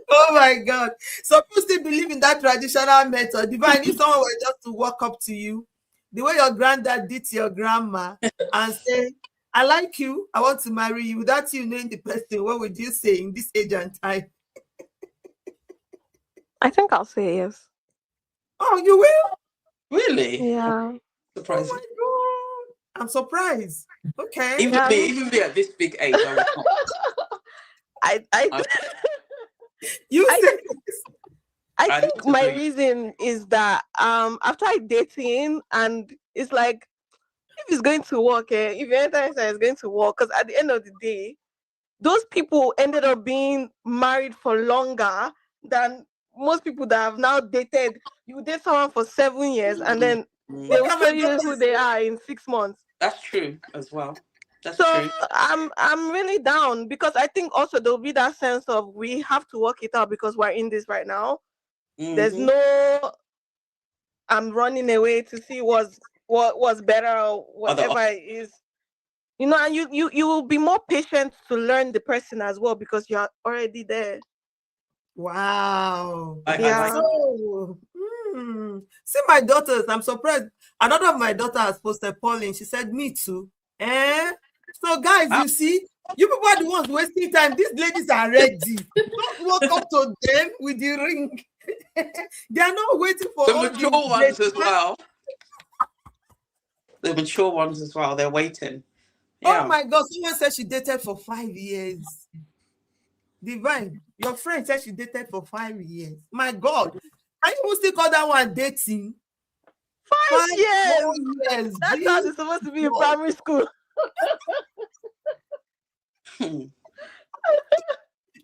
Oh my God. Some people still believe in that traditional method. Divine, if someone were just to walk up to you, the way your granddad did to your grandma, and say, I like you, I want to marry you, without you knowing the person, what would you say in this age and time? I think I'll say yes. Oh, you will? Really? Yeah. Oh Surprising. my God. I'm surprised. Okay. Yeah. Even me at this big age, I would not. I I I, You I say I I think my disagree. reason is that after dating, and it's like, if it's going to work, if you enter inside, it's going to work. Because at the end of the day, those people ended up being married for longer than most people that have now dated. You date someone for 7 years, and Mm, then they look will mm. at show my you who daughters. they are in 6 months. That's true as well. That's So true. I'm really down, because I think also there'll be that sense of, we have to work it out because we're in this right now. There's Hmm. no I'm running away to see what was better, or Other whatever it is. And you will be more patient to learn the person as well, because you're already there. Wow. I like Yeah. So, see my daughters, I'm surprised. Another of my daughter has posted Pauline. She said, me too. Eh? So, guys, that. you see, you people are the ones wasting time. These ladies are ready. Don't walk up to them with the ring. They are not waiting for The all mature the ones as well. The mature ones as well. They're waiting. Oh Yeah. my God, someone said she dated for 5 years. Divine, your friend said she dated for 5 years. My God, can you even still call that one dating? five Five whole years. years. That's how it's supposed to be in Jesus. primary school. Hmm.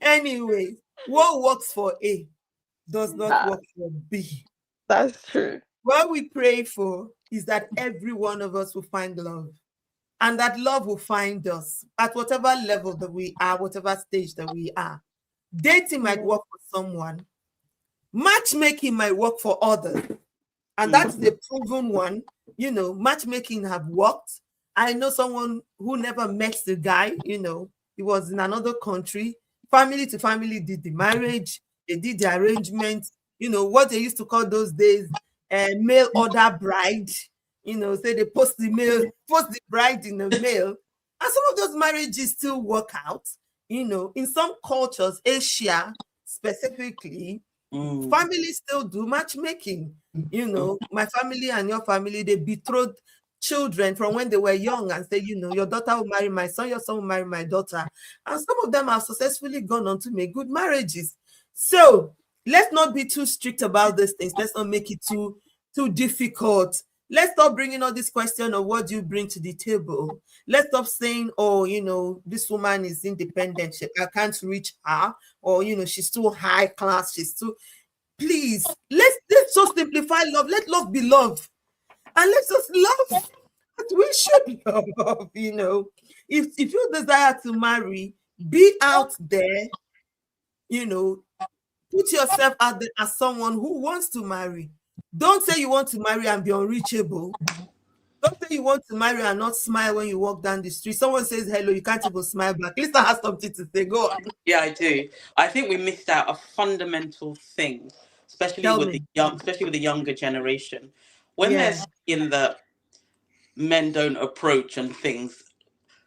Anyway, what works for A does not Ah, work for B. that's true. What we pray for is that every one of us will find love, and that love will find us at whatever level that we are, whatever stage that we are. Dating might Yeah. work for someone, matchmaking might work for others. And that's Mm. the proven one. Matchmaking have worked. I know someone who never met the guy. He was in another country. Family to family did the marriage. They did the arrangement. What they used to call those days, mail order bride. Say they post the bride in the mail. And some of those marriages still work out. In some cultures, Asia specifically, Mm. families still do matchmaking. My family and your family, they betrothed children from when they were young and say, your daughter will marry my son, your son will marry my daughter. And some of them have successfully gone on to make good marriages. So let's not be too strict about these things. Let's not make it too difficult. Let's stop bringing all this question of what do you bring to the table. Let's stop saying, oh, this woman is independent. I can't reach her, or she's too high class. She's too. Please, let's just simplify love. Let love be love, and let's just love. We should love. If you desire to marry, be out there. You know, put yourself out there as someone who wants to marry. Don't say you want to marry and be unreachable. Don't say you want to marry and not smile when you walk down the street. Someone says hello, you can't even smile back. Lisa has something to say. Go on. Yeah, I do. I think we missed out a fundamental thing, especially Tell with the me. young, especially with the younger generation, when they're Yeah. seeing that men don't approach and things,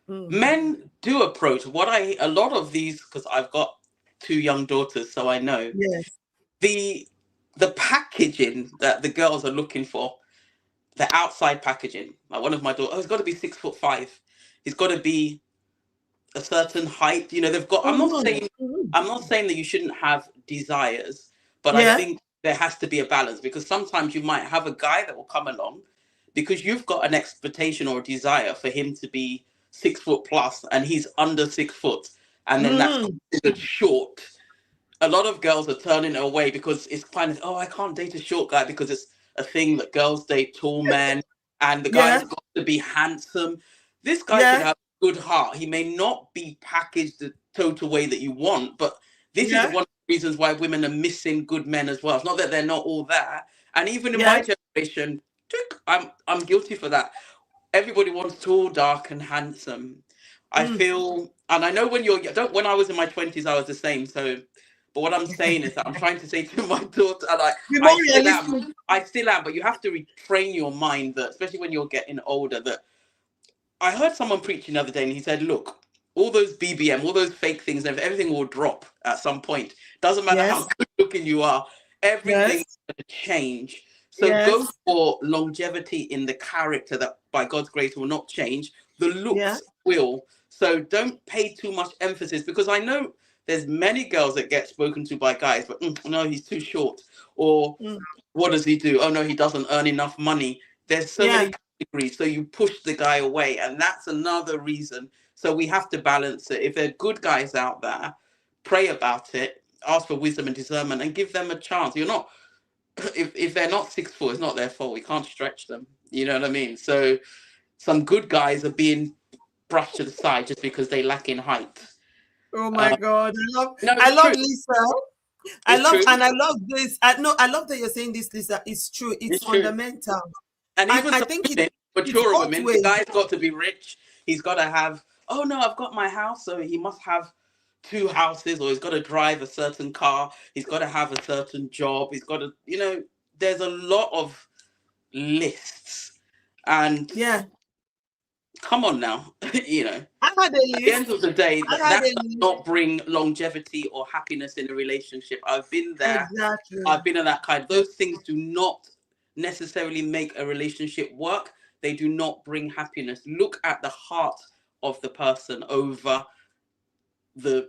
Mm. men do approach. What I a lot of these, because I've got two young daughters, so I know Yes. the the packaging that the girls are looking for, the outside packaging. Like one of my daughters, oh, he's got to be 6'5". He's got to be a certain height. You know, they've got. Mm-hmm. Mm-hmm. I'm not saying that you shouldn't have desires, but I Yeah. think there has to be a balance, because sometimes you might have a guy that will come along because you've got an expectation or a desire for him to be 6 foot plus, and he's under 6 foot, and then that's Mm-hmm. considered short. A lot of girls are turning away because it's kind of, oh, I can't date a short guy because it's a thing that girls date tall men, and the guy's Yeah. got to be handsome. This guy could Yeah. have a good heart. He may not be packaged the total way that you want, but this is Yeah. one of the reasons why women are missing good men as well. It's not that they're not all there. And even in my Yes. generation, I'm guilty for that. Everybody wants tall, dark, and handsome. I Mm. feel, and I know when you're don't when I was in my 20s, I was the same. So, but what I'm saying is that I'm trying to say to my daughter, and Be I more still am, realistic. but you have to retrain your mind that, especially when you're getting older, that I heard someone preaching the other day, and he said, "Look, all those BBM, all those fake things, everything will drop at some point. Doesn't matter how Yes. good looking you are, everything's Yes. going to change. So go Yes. for longevity in the character that, by God's grace, will not change. The Yeah. looks will. So don't pay too much emphasis, because I know there's many girls that get spoken to by guys, but no, he's too short, or Mm. what does he do? Oh no, he doesn't earn enough money. There's so Yeah. many categories, so you push the guy away, and that's another reason. So we have to balance it. If there are good guys out there, pray about it, ask for wisdom and discernment, and give them a chance. You're not if they're not 6 foot, it's not their fault. We can't stretch them. You know what I mean? So some good guys are being brushed to the side just because they lack in height. Oh my Uh, God. no, I it's love true. Lisa. It's true. I love this. I love that you're saying this, Lisa. It's true. It's It's true. fundamental. And And even I some think women, it's mature both women, the ways. guy's got to be rich. He's got to have, oh no, I've got my house, so he must have two houses, or he's got to drive a certain car. He's got to have a certain job. He's got to, there's a lot of lists. And Yeah. come on now, I had a at the end list. of the day, I had that a does list. not bring longevity or happiness in a relationship. I've been there. Exactly. I've been in that kind. Those things do not necessarily make a relationship work. They do not bring happiness. Look at the heart of the person over the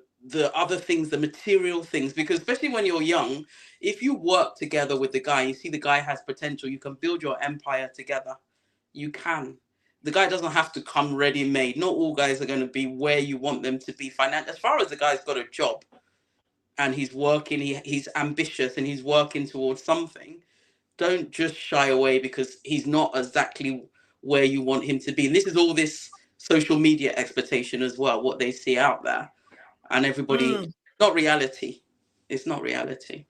other things, the material things, because especially when you're young, if you work together with the guy, you see the guy has potential, you can build your empire together. You can. The guy doesn't have to come ready made. Not all guys are going to be where you want them to be financially. As far as the guy's got a job and he's working, he's ambitious and he's working towards something, don't just shy away because he's not exactly where you want him to be. And this is all this social media expectation as well, what they see out there. And everybody, Mm. not reality. It's not reality.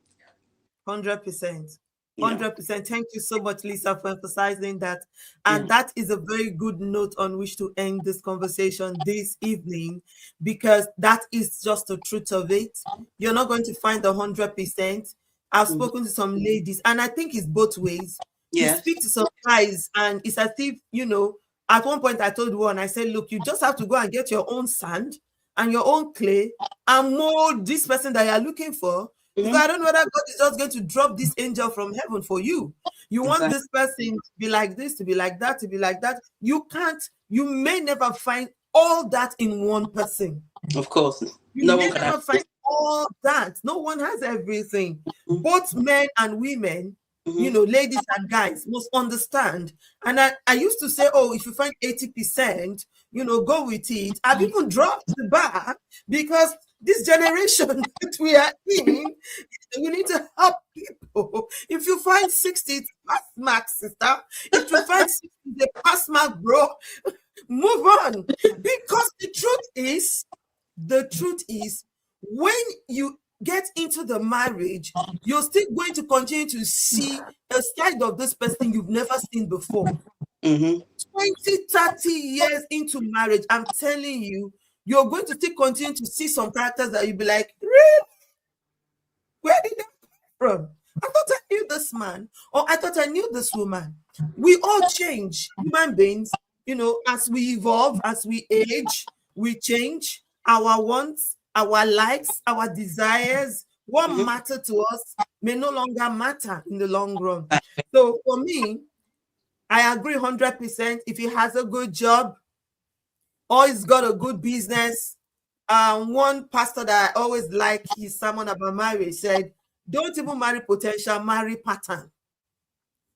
100%. Yeah. 100%. Thank you so much, Lisa, for emphasizing that. Yeah. And that is a very good note on which to end this conversation this evening, because that is just the truth of it. You're not going to find 100%. I've Mhm. spoken to some ladies, and I think it's both ways. You Yes. speak to some guys, and it's as if, at one point I told one, I said, look, you just have to go and get your own sand and your own clay and mold this person that you're looking for, because Hmm. I don't know whether God is just going to drop this angel from heaven for you. You want Exactly. this person to be like this, to be like that, to be like that. You can't, you may never find all that in one person. Of course. You No may one can have never find all that. No one has everything. it. Both men and women, Hmm. ladies and guys must understand. And I used to say, oh, if you find 80%, go with it. I've even dropped the bar because this generation that we are in, we need to help people. If you find 60, it's pass mark, sister. If you find 60, it's a pass mark, bro. Move on. Because the truth is, when you get into the marriage, you're still going to continue to see a side of this person you've never seen before. Hmm. 20, 30 years into marriage, I'm telling you, you're going to still continue to see some characters that you'll be like, really? Where did that come from? I thought I knew this man, or I thought I knew this woman. We all change, human beings, as we evolve, as we age, we change. Our wants, our likes, our desires, what Mm-hmm. matter to us may no longer matter in the long run. So for me, I agree 100%. If he has a good job or he's got a good business, one pastor that I always like his sermon about marriage said, "Don't even marry potential, marry pattern.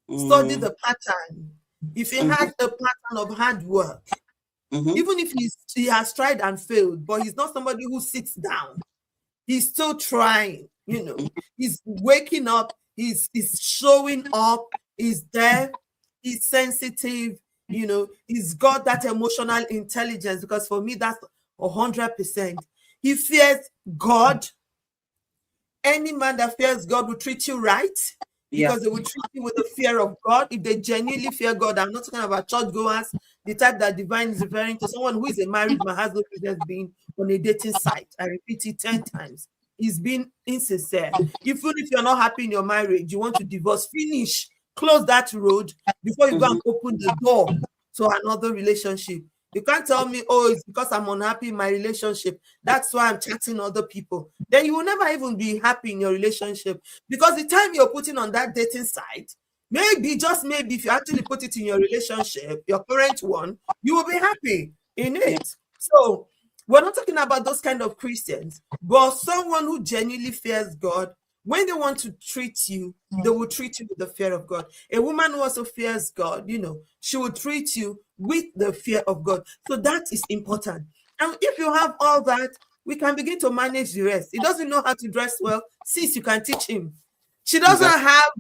Study Mm-hmm. the pattern. If he Mm-hmm. has a pattern of hard work, Mm-hmm. even if he has tried and failed, but he's not somebody who sits down. He's still trying, He's waking up, he's showing up, he's there, he's sensitive, he's got that emotional intelligence, because for me that's 100%. He fears God. Any man that fears God will treat you right, Yeah. because they will treat you with the fear of God. If they genuinely fear God, I'm not talking about churchgoers, the type that Divine is referring to, someone who is a married man, has no business being on a dating site. I repeat it 10 times. He's being insincere. Even if you're not happy in your marriage, you want to divorce, finish, close that road before you go Mm-hmm. and open the door to another relationship. You can't tell me, oh, it's because I'm unhappy in my relationship, that's why I'm chatting other people. Then you will never even be happy in your relationship, because the time you're putting on that dating site, maybe, just maybe, if you actually put it in your relationship, your current one, you will be happy in Yeah. it. So we're not talking about those kind of Christians, but someone who genuinely fears God. When they want to treat you, they will treat you with the fear of God. A woman who also fears God, she will treat you with the fear of God. So that is important. And if you have all that, we can begin to manage the rest. He doesn't know how to dress well. Sis, you can teach him. She doesn't Exactly. have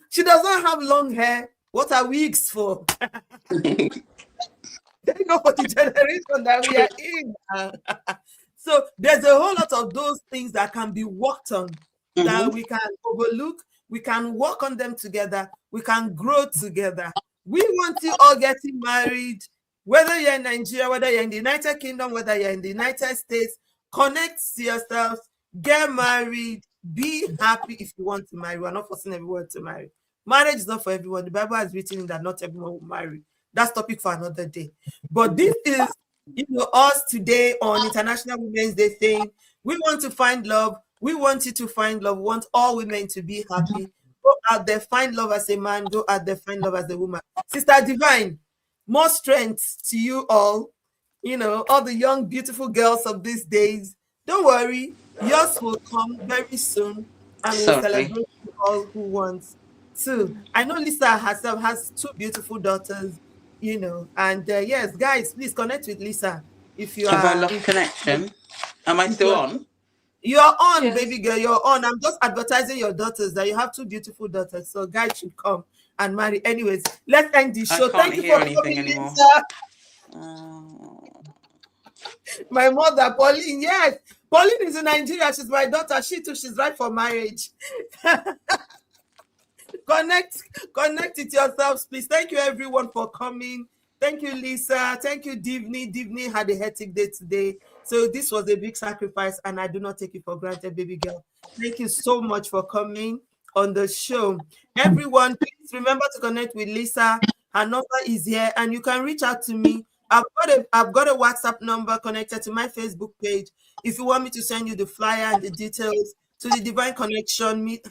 she doesn't have long hair. What are wigs for? Thank God for the generation that we True. are in. So there's a whole lot of those things that can be worked on, that Mm-hmm. we can overlook. We can work on them together. We can grow together. We want you all getting married, whether you're in Nigeria, whether you're in the United Kingdom, whether you're in the United States. Connect to yourselves, get married, be happy if you want to marry. We're not forcing everyone to marry. Marriage is not for everyone. The Bible has written that not everyone will marry. That's topic for another day. But this is, us today on International Women's Day saying we want to find love. We want you to find love. We want all women to be happy. Go out there, find love as a man. Go out there, find love as a woman. Sister Divine, more strength to you all. All the young, beautiful girls of these days. Don't worry, yours will come very soon, and we'll Certainly. celebrate you all who want to. I know Lisa herself has two beautiful daughters, and yes, guys, please connect with Lisa if you Have I are lost interested. connection? Am I If still you're on? you're on, Yes. baby girl, you're on. I'm just advertising your daughters, that you have two beautiful daughters, so guys should come and marry. Anyways, let's end the I show. can't Thank you hear for anything coming, anymore. Lisa. Uh, My mother, Pauline. Yes, Pauline is in Nigeria. She's my daughter. She too, she's right for marriage. connect connect it yourselves, please. Thank you everyone for coming. Thank you, Lisa. Thank you, Divney had a hectic day today, so this was a big sacrifice, and I do not take it for granted, baby girl. Thank you so much for coming on the show. Everyone, please remember to connect with Lisa. Her number is here, and you can reach out to me. I've got a WhatsApp number connected to my Facebook page. If you want me to send you the flyer and the details to the Divine Connection meet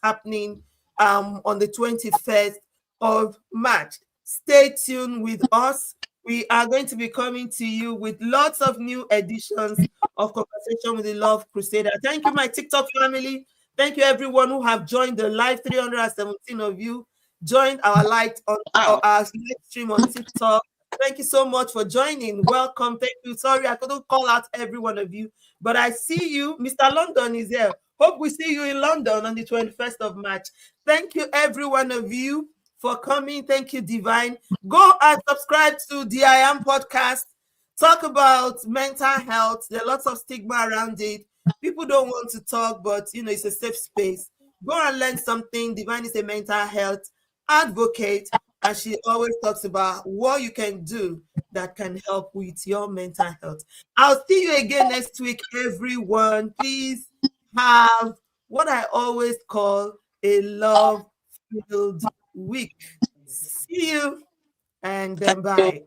happening on the 21st of March. Stay tuned with us. We are going to be coming to you with lots of new editions of Conversation with the Love Crusader. Thank you, my TikTok family. Thank you, everyone who have joined the live. 317 of you joined our live on oh, our live stream on TikTok. Thank you so much for joining. Welcome. Thank you. Sorry, I couldn't call out every one of you, but I see you. Mr. London is here. Hope we see you in London on the 21st of March. Thank you, every one of you, for coming. Thank you, Divine. Go and subscribe to the I Am podcast. Talk about mental health. There are lots of stigma around it. People don't want to talk, but it's a safe space. Go and learn something. Divine is a mental health advocate, and she always talks about what you can do that can help with your mental health. I'll see you again next week, everyone. Please have what I always call a love filled week. See you and then So bye.